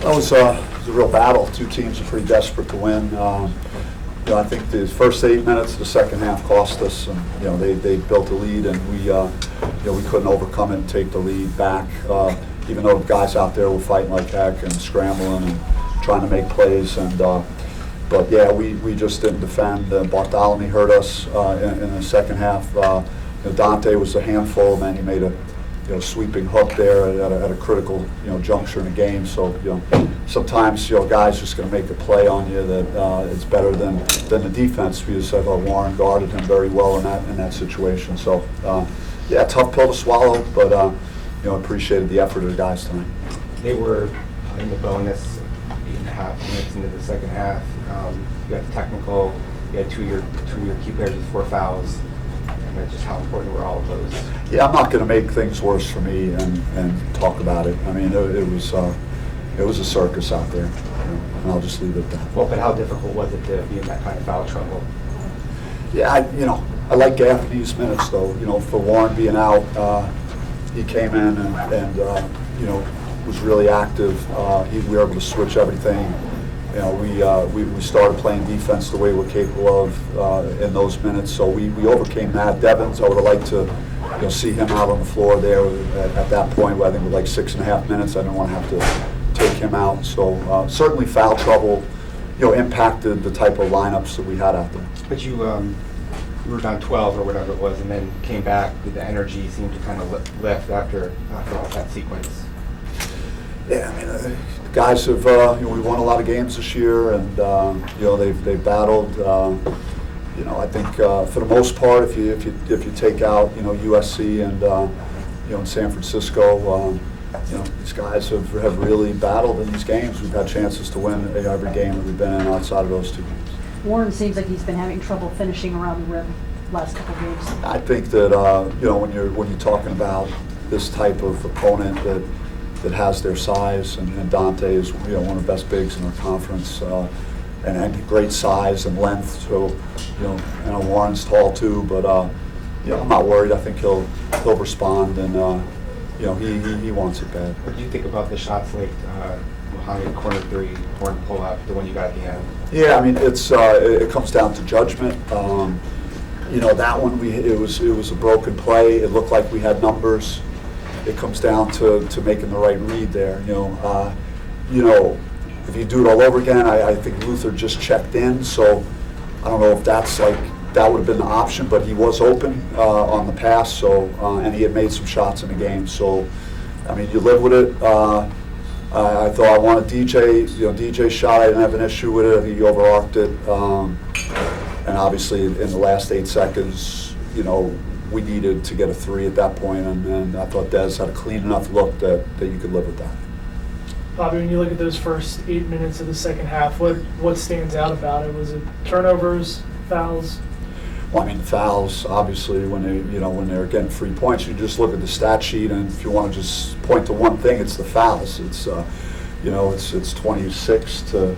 That was a real battle. Two teams are pretty desperate to win. I think the first 8 minutes of the second half cost us, and they built a lead, and we couldn't overcome it and take the lead back. Even though the guys out there were fighting like heck and scrambling and trying to make plays, but yeah, we just didn't defend. Bartholomew hurt us in the second half. Dante was a handful, and then he made a sweeping hook there at a critical juncture in the game. So sometimes guys just going to make a play on you that it's better than the defense. Because Warren guarded him very well in that situation. So yeah, tough pill to swallow, but appreciated the effort of the guys tonight. They were in the bonus 8.5 minutes into the second half. You got the technical. You had two of your key players with 4 fouls. And just how important were all of those? Yeah, I'm not going to make things worse for me and talk about it. I mean, it was a circus out there, and I'll just leave it at that. Well, but how difficult was it to be in that kind of foul trouble? Yeah, I like Gaffney's minutes though. For Warren being out, he came in and was really active. We were able to switch everything. We started playing defense the way we're capable of in those minutes, so we overcame that. Devins, I would have liked to see him out on the floor there at that point. I think with like 6.5 minutes, I didn't want to have to take him out. So certainly foul trouble, impacted the type of lineups that we had out there. But you were down 12 or whatever it was, and then came back. Did the energy seem to kind of lift after all that sequence? Yeah, I mean, guys have we won a lot of games this year, and they've battled. I think for the most part, if you take out USC and in San Francisco, these guys have really battled in these games. We've had chances to win every game that we've been in outside of those two games. Warren seems like he's been having trouble finishing around the rim last couple of games. I think that when you're talking about this type of opponent that has their size, and Dante is one of the best bigs in our conference, and great size and length. So Warren's tall too, but I'm not worried. I think he'll respond, and he wants it bad. What do you think about the shots like Mohamed corner 3, horn pull up, the one you got at the end? Yeah, I mean it comes down to judgment. That one it was a broken play. It looked like we had numbers. It comes down to making the right read there. If you do it all over again, I think Luther just checked in, so I don't know if that would have been the option, but he was open on the pass, so and he had made some shots in the game. So, I mean, you live with it. I thought I wanted DJ. DJ's shot, I didn't have an issue with it. I think he overarched it, and obviously in the last 8 seconds, we needed to get a 3 at that point, and I thought Dez had a clean enough look that you could live with that. Bobby, when you look at those first 8 minutes of the second half, what stands out about it? Was it turnovers, fouls? Well, I mean, the fouls, obviously, when they're getting 3 points, you just look at the stat sheet, and if you want to just point to one thing, it's the fouls. It's it's 26 to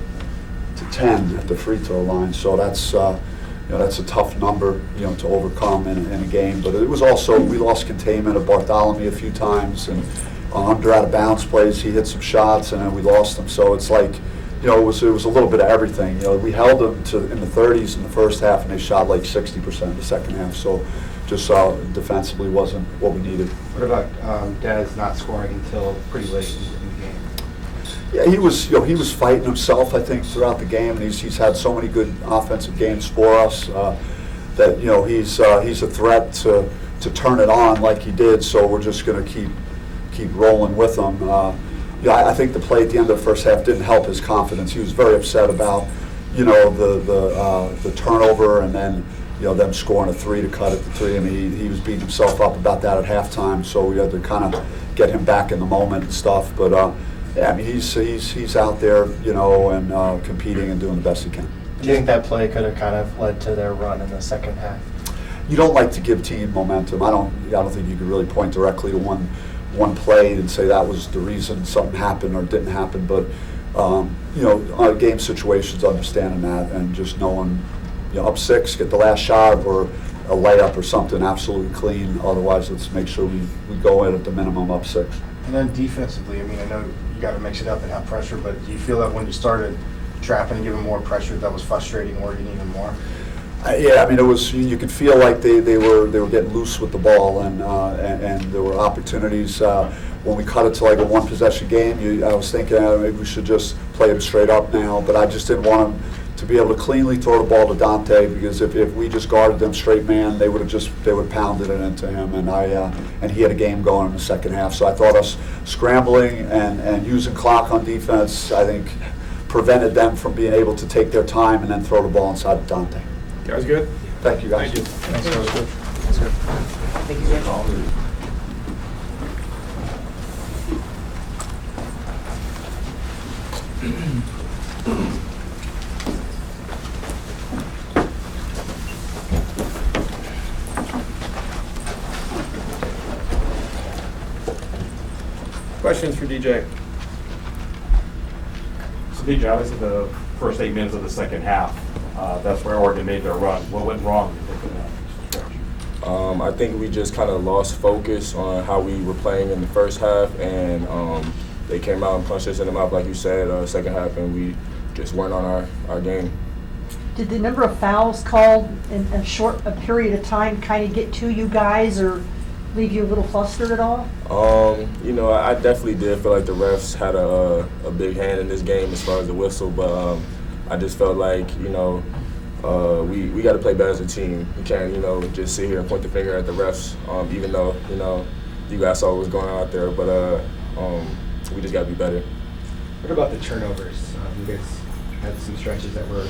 10 at the free throw line. So that's that's a tough number to overcome in a game. But it was also, we lost containment of Bartholomew a few times, and under out of bounds plays, he hit some shots, and then we lost them. So it's like, it was a little bit of everything. We held them in the 30s in the first half, and they shot like 60% in the second half. So just defensively wasn't what we needed. What about Dez not scoring until pretty late in the game? Yeah, he was fighting himself, I think, throughout the game, and he's had so many good offensive games for us that he's a threat to turn it on like he did. So we're just going to keep rolling with him. I think the play at the end of the first half didn't help his confidence. He was very upset about the turnover, and then them scoring a 3 to cut at the 3. I mean, he was beating himself up about that at halftime. So we had to kind of get him back in the moment and stuff. But yeah, I mean, he's out there, and competing and doing the best he can. Do you think that play could have kind of led to their run in the second half? You don't like to give team momentum. I don't think you could really point directly to one play and say that was the reason something happened or didn't happen. But game situations, understanding that, and just knowing up 6, get the last shot or a layup or something absolutely clean. Otherwise, let's make sure we go in at the minimum up 6. And then defensively, I mean, I know you got to mix it up and have pressure, but do you feel that when you started trapping and giving more pressure, that was frustrating Oregon even more? Yeah, I mean, it was. You could feel like they were getting loose with the ball, and there were opportunities. When we cut it to like a one-possession game, I was thinking maybe we should just play it straight up now, but I just didn't want them to be able to cleanly throw the ball to Dante, because if we just guarded them straight man, they would have pounded it into him, and he had a game going in the second half. So I thought us scrambling and using clock on defense, I think, prevented them from being able to take their time and then throw the ball inside of Dante. Guys good? Thank you, guys. Thank you. Thanks, Coach. Thank you, guys. Questions for DJ? So DJ, obviously the first 8 minutes of the second half, that's where Oregon made their run. What went wrong in that stretch? I think we just kind of lost focus on how we were playing in the first half, and they came out and punched us in the mouth, like you said, second half, and we just weren't on our game. Did the number of fouls called in a period of time kind of get to you guys or leave you a little flustered at all? I definitely did feel like the refs had a big hand in this game as far as the whistle, but I just felt like, we got to play better as a team. You can't, just sit here and point the finger at the refs, even though, you guys saw what was going on out there, but we just got to be better. What about the turnovers? You guys had some stretches that were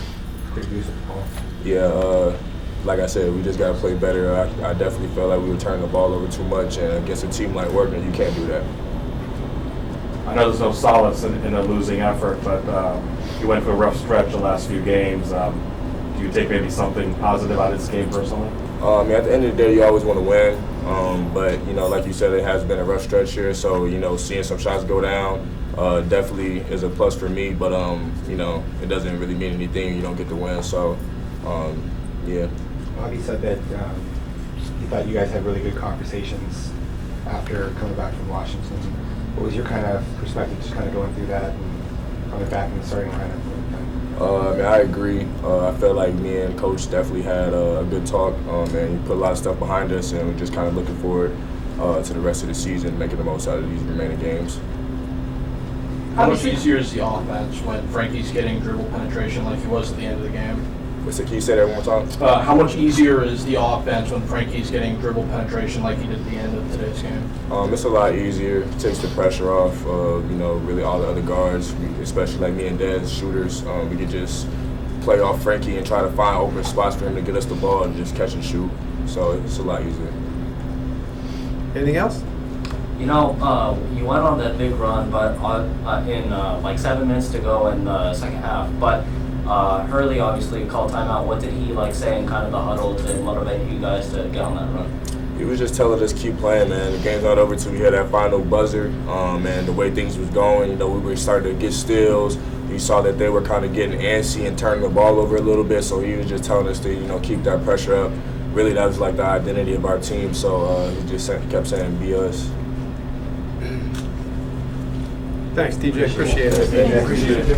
pretty loose with the ball. Yeah, like I said, we just got to play better. I definitely felt like we were turning the ball over too much, and against a team like Oregon, you can't do that. I know there's no solace in a losing effort, but you went through a rough stretch the last few games. Do you take maybe something positive out of this game personally? At the end of the day, you always want to win, but like you said, it has been a rough stretch here. So seeing some shots go down definitely is a plus for me. But it doesn't really mean anything. You don't get the win. So yeah. Bobby said that he thought you guys had really good conversations after coming back from Washington. What was your kind of perspective, just kind of going through that and coming back in the starting lineup? I agree. I felt like me and Coach definitely had a good talk, and he put a lot of stuff behind us, and we're just kind of looking forward to the rest of the season, making the most out of these remaining games. How much easier is the offense when Frankie's getting dribble penetration like he was at the end of the game? Can you say that one more time? How much easier is the offense when Frankie's getting dribble penetration like he did at the end of today's game? It's a lot easier. It takes the pressure off really all the other guards, especially like me and Dez, shooters. We could just play off Frankie and try to find open spots for him to get us the ball and just catch and shoot. So it's a lot easier. Anything else? You went on that big run, but in like 7 minutes to go in the second half. But Hurley obviously called timeout. What did he say in kind of the huddle to motivate you guys to get on that run? He was just telling us keep playing, man. The game's not over till we hear that final buzzer. And the way things was going, we were starting to get steals. He saw that they were kind of getting antsy and turning the ball over a little bit, so he was just telling us to keep that pressure up. Really, that was like the identity of our team. So he just kept saying, "Be us." Thanks, DJ. Appreciate it. Appreciate it.